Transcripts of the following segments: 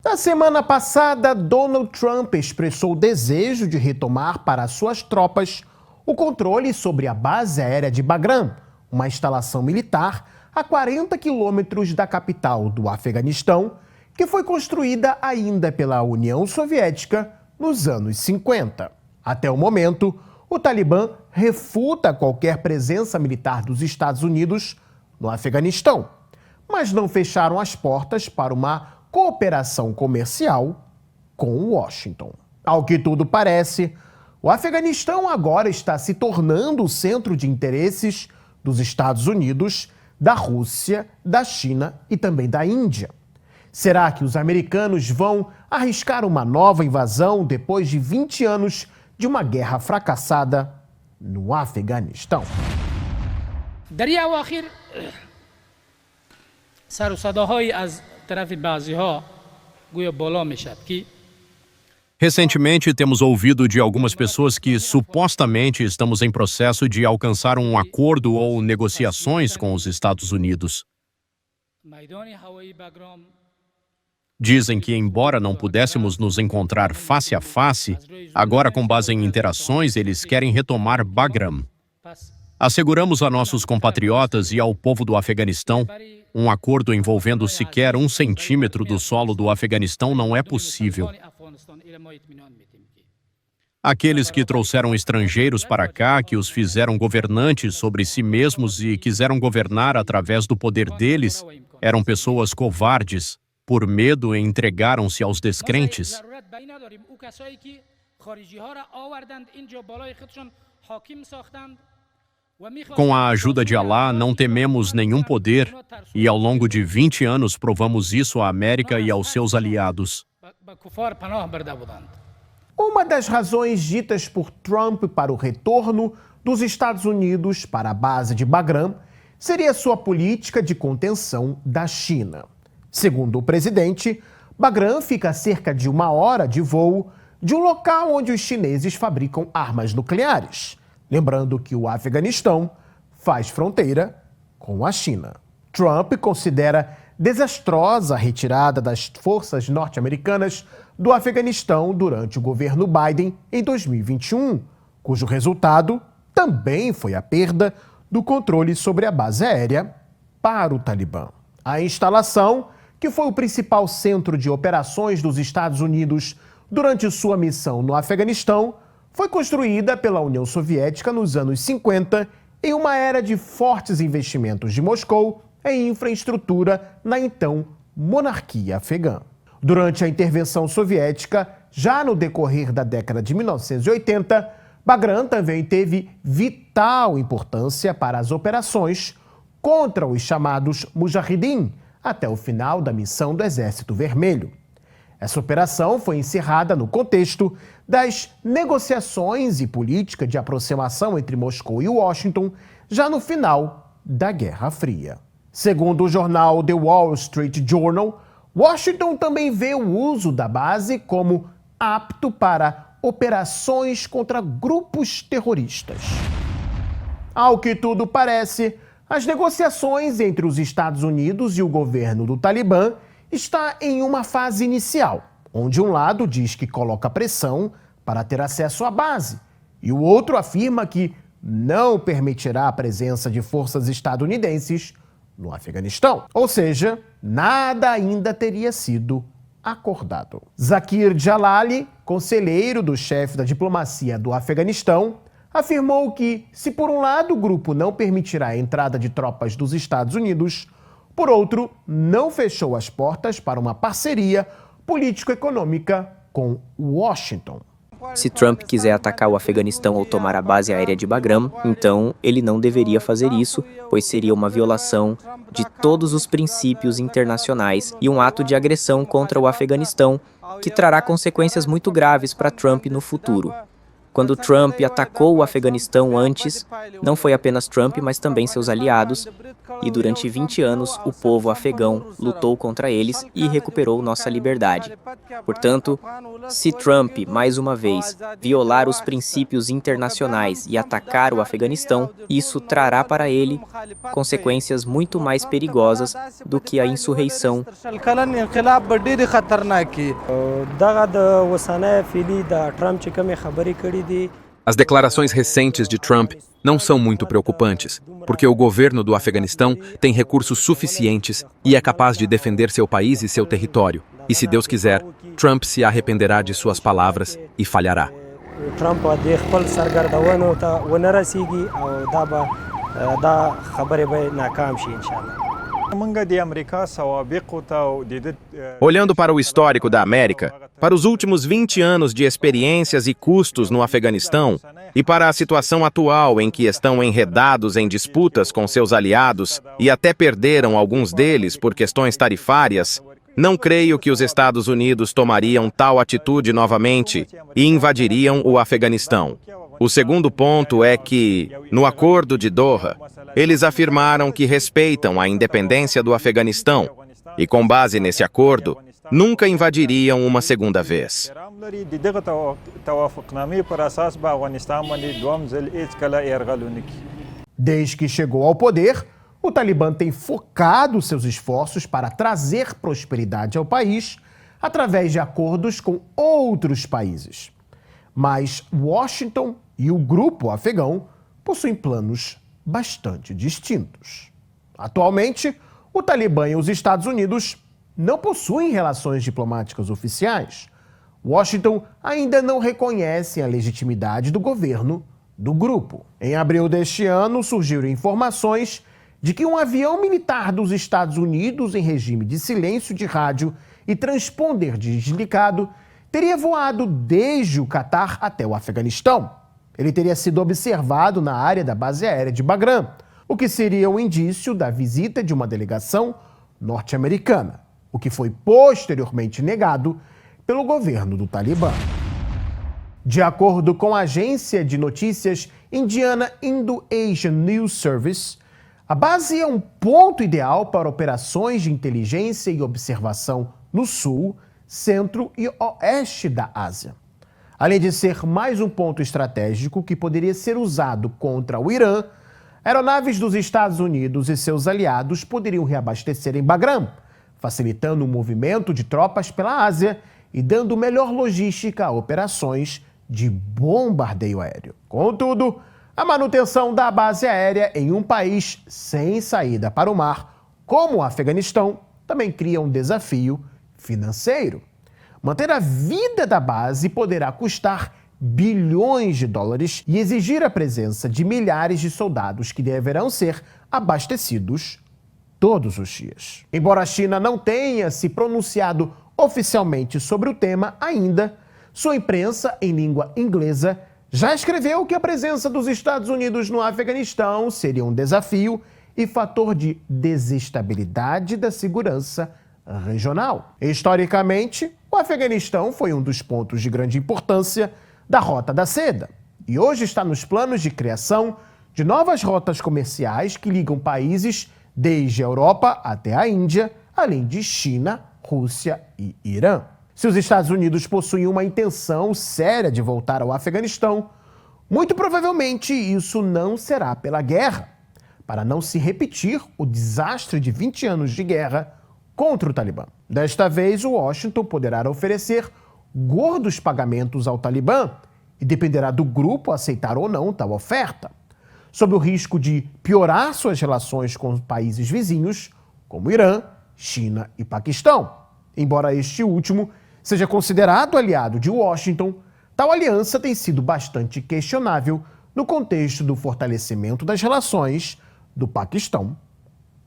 Na semana passada, Donald Trump expressou o desejo de retomar para suas tropas o controle sobre a base aérea de Bagram, uma instalação militar a 40 quilômetros da capital do Afeganistão, que foi construída ainda pela União Soviética nos anos 50. Até o momento, o Talibã refuta qualquer presença militar dos Estados Unidos no Afeganistão, mas não fecharam as portas para uma cooperação comercial com Washington. Ao que tudo parece, o Afeganistão agora está se tornando o centro de interesses dos Estados Unidos, da Rússia, da China e também da Índia. Será que os americanos vão arriscar uma nova invasão depois de 20 anos de uma guerra fracassada no Afeganistão? Recentemente, temos ouvido de algumas pessoas que supostamente estamos em processo de alcançar um acordo ou negociações com os Estados Unidos. Dizem que, embora não pudéssemos nos encontrar face a face, agora, com base em interações, eles querem retomar Bagram. Asseguramos a nossos compatriotas e ao povo do Afeganistão um acordo envolvendo sequer 1 centímetro do solo do Afeganistão não é possível. Aqueles que trouxeram estrangeiros para cá, que os fizeram governantes sobre si mesmos e quiseram governar através do poder deles, eram pessoas covardes. Por medo, entregaram-se aos descrentes. Com a ajuda de Alá, não tememos nenhum poder, e ao longo de 20 anos provamos isso à América e aos seus aliados. Uma das razões ditas por Trump para o retorno dos Estados Unidos para a base de Bagram seria sua política de contenção da China. Segundo o presidente, Bagram fica a cerca de 1 hora de voo de um local onde os chineses fabricam armas nucleares. Lembrando que o Afeganistão faz fronteira com a China. Trump considera desastrosa a retirada das forças norte-americanas do Afeganistão durante o governo Biden em 2021, cujo resultado também foi a perda do controle sobre a base aérea para o Talibã. A instalação, que foi o principal centro de operações dos Estados Unidos durante sua missão no Afeganistão, foi construída pela União Soviética nos anos 50 em uma era de fortes investimentos de Moscou em infraestrutura na então monarquia afegã. Durante a intervenção soviética, já no decorrer da década de 1980, Bagram também teve vital importância para as operações contra os chamados Mujahideen, até o final da missão do Exército Vermelho. Essa operação foi encerrada no contexto das negociações e política de aproximação entre Moscou e Washington, já no final da Guerra Fria. Segundo o jornal The Wall Street Journal, Washington também vê o uso da base como apto para operações contra grupos terroristas. Ao que tudo parece, as negociações entre os Estados Unidos e o governo do Talibã está em uma fase inicial, onde um lado diz que coloca pressão para ter acesso à base e o outro afirma que não permitirá a presença de forças estadunidenses no Afeganistão. Ou seja, nada ainda teria sido acordado. Zakir Jalali, conselheiro do chefe da diplomacia do Afeganistão, afirmou que, se por um lado o grupo não permitirá a entrada de tropas dos Estados Unidos, por outro, não fechou as portas para uma parceria político-econômica com Washington. Se Trump quiser atacar o Afeganistão ou tomar a base aérea de Bagram, então ele não deveria fazer isso, pois seria uma violação de todos os princípios internacionais e um ato de agressão contra o Afeganistão, que trará consequências muito graves para Trump no futuro. Quando Trump atacou o Afeganistão antes, não foi apenas Trump, mas também seus aliados, e durante 20 anos o povo afegão lutou contra eles e recuperou nossa liberdade. Portanto, se Trump, mais uma vez, violar os princípios internacionais e atacar o Afeganistão, isso trará para ele consequências muito mais perigosas do que a insurreição. As declarações recentes de Trump não são muito preocupantes, porque o governo do Afeganistão tem recursos suficientes e é capaz de defender seu país e seu território. E se Deus quiser, Trump se arrependerá de suas palavras e falhará. Olhando para o histórico da América, para os últimos 20 anos de experiências e custos no Afeganistão e para a situação atual em que estão enredados em disputas com seus aliados e até perderam alguns deles por questões tarifárias, não creio que os Estados Unidos tomariam tal atitude novamente e invadiriam o Afeganistão. O segundo ponto é que, no Acordo de Doha, eles afirmaram que respeitam a independência do Afeganistão e, com base nesse acordo, nunca invadiriam uma segunda vez. Desde que chegou ao poder, o Talibã tem focado seus esforços para trazer prosperidade ao país através de acordos com outros países. Mas Washington e o grupo afegão possuem planos bastante distintos. Atualmente, o Talibã e os Estados Unidos não possuem relações diplomáticas oficiais. Washington ainda não reconhece a legitimidade do governo do grupo. Em abril deste ano, surgiram informações de que um avião militar dos Estados Unidos em regime de silêncio de rádio e transponder desligado teria voado desde o Catar até o Afeganistão. Ele teria sido observado na área da base aérea de Bagram, o que seria um indício da visita de uma delegação norte-americana, o que foi posteriormente negado pelo governo do Talibã. De acordo com a agência de notícias indiana Indo-Asian News Service, a base é um ponto ideal para operações de inteligência e observação no sul, centro e oeste da Ásia. Além de ser mais um ponto estratégico que poderia ser usado contra o Irã, aeronaves dos Estados Unidos e seus aliados poderiam reabastecer em Bagram, facilitando o movimento de tropas pela Ásia e dando melhor logística a operações de bombardeio aéreo. Contudo, a manutenção da base aérea em um país sem saída para o mar, como o Afeganistão, também cria um desafio financeiro. Manter a vida da base poderá custar bilhões de dólares e exigir a presença de milhares de soldados que deverão ser abastecidos todos os dias. Embora a China não tenha se pronunciado oficialmente sobre o tema ainda, sua imprensa em língua inglesa já escreveu que a presença dos Estados Unidos no Afeganistão seria um desafio e fator de desestabilidade da segurança regional. Historicamente, o Afeganistão foi um dos pontos de grande importância da Rota da Seda e hoje está nos planos de criação de novas rotas comerciais que ligam países desde a Europa até a Índia, além de China, Rússia e Irã. Se os Estados Unidos possuem uma intenção séria de voltar ao Afeganistão, muito provavelmente isso não será pela guerra, para não se repetir o desastre de 20 anos de guerra contra o Talibã. Desta vez, o Washington poderá oferecer gordos pagamentos ao Talibã e dependerá do grupo aceitar ou não tal oferta, sob o risco de piorar suas relações com países vizinhos, como Irã, China e Paquistão. Embora este último seja considerado aliado de Washington, tal aliança tem sido bastante questionável no contexto do fortalecimento das relações do Paquistão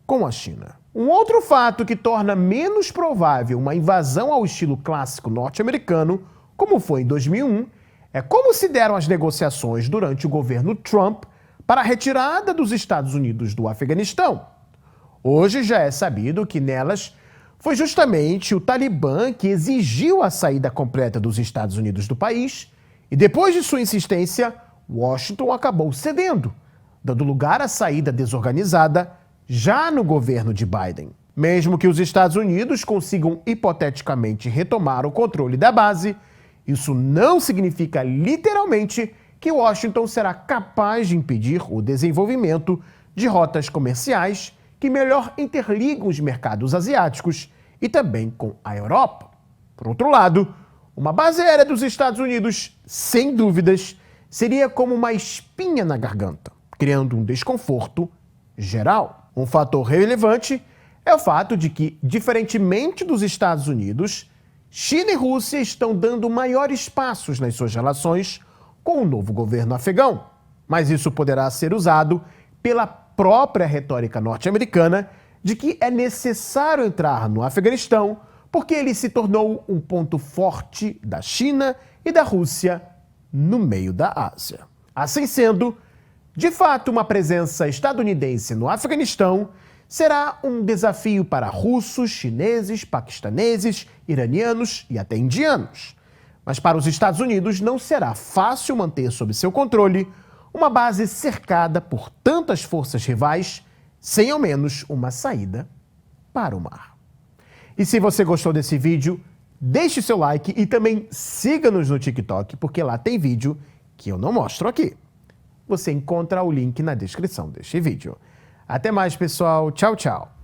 com a China. Um outro fato que torna menos provável uma invasão ao estilo clássico norte-americano, como foi em 2001, é como se deram as negociações durante o governo Trump para a retirada dos Estados Unidos do Afeganistão. Hoje já é sabido que nelas foi justamente o Talibã que exigiu a saída completa dos Estados Unidos do país E depois de sua insistência, Washington acabou cedendo, dando lugar à saída desorganizada já no governo de Biden. Mesmo que os Estados Unidos consigam hipoteticamente retomar o controle da base, isso não significa literalmente que Washington será capaz de impedir o desenvolvimento de rotas comerciais que melhor interligam os mercados asiáticos e também com a Europa. Por outro lado, uma base aérea dos Estados Unidos, sem dúvidas, seria como uma espinha na garganta, criando um desconforto geral. Um fator relevante é o fato de que, diferentemente dos Estados Unidos, China e Rússia estão dando maiores passos nas suas relações com o novo governo afegão. Mas isso poderá ser usado pela própria retórica norte-americana de que é necessário entrar no Afeganistão porque ele se tornou um ponto forte da China e da Rússia no meio da Ásia. Assim sendo, de fato, uma presença estadunidense no Afeganistão será um desafio para russos, chineses, paquistaneses, iranianos e até indianos. Mas para os Estados Unidos não será fácil manter sob seu controle uma base cercada por tantas forças rivais, sem ao menos uma saída para o mar. E se você gostou desse vídeo, deixe seu like e também siga-nos no TikTok, porque lá tem vídeo que eu não mostro aqui. Você encontra o link na descrição deste vídeo. Até mais, pessoal. Tchau, tchau.